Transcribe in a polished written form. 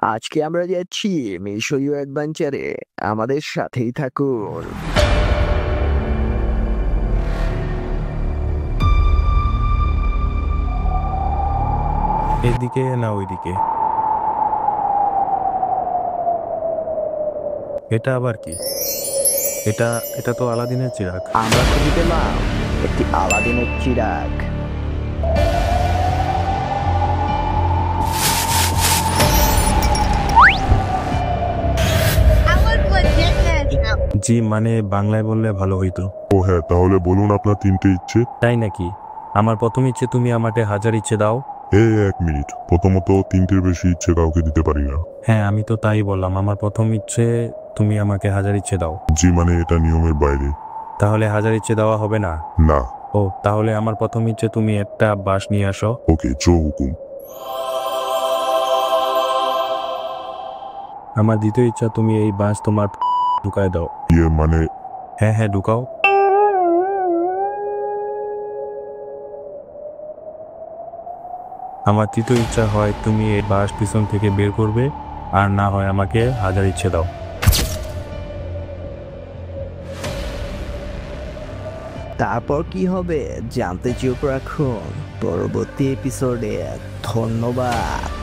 আজকে আমরা যাচ্ছি মিশরীয় অ্যাডভেঞ্চারে। আমাদের সাথেই থাকুন। এদিকে না ওইদিকে? এটা আবার কি? এটা এটা তো আলাদিনের চিরাগ। আমরা খুঁজে পেলাম একটি আলাদিনের চিরাগ। জি, মানে বাংলায় বললে ভালো হইতো। ও হ্যাঁ, তাহলে বলুন আপনার 3টে ইচ্ছে। তাই নাকি? আমার প্রথম ইচ্ছে তুমি আমাকে 1000 ইচ্ছে দাও। এই 1 মিনিট, প্রথমত 3টের বেশি ইচ্ছে কাউকে দিতে পারি না। হ্যাঁ, আমি তো তাই বললাম। আমার প্রথম ইচ্ছে তুমি আমাকে 1000 ইচ্ছে দাও। জি মানে এটা নিয়মের বাইরে। তাহলে 1000 ইচ্ছে দেওয়া হবে না? না। ও, তাহলে আমার প্রথম ইচ্ছে তুমি একটা বাঁশ নিয়ে আসো। ওকে, চো হুকুম। আমার দ্বিতীয় ইচ্ছা তুমি এই বাঁশ তোমার ঢুকায় দাও। মানে? হ্যাঁ হ্যাঁ, ঢুকাও। আমার তৃতীয় ইচ্ছা হয় তুমি এই বাঁশ পিছন থেকে বের করবে, আর না হয় আমাকে 1000 ইচ্ছে দাও। তারপর কি হবে জানতে চোখ রাখুন পরবর্তী এপিসোডে। ধন্যবাদ।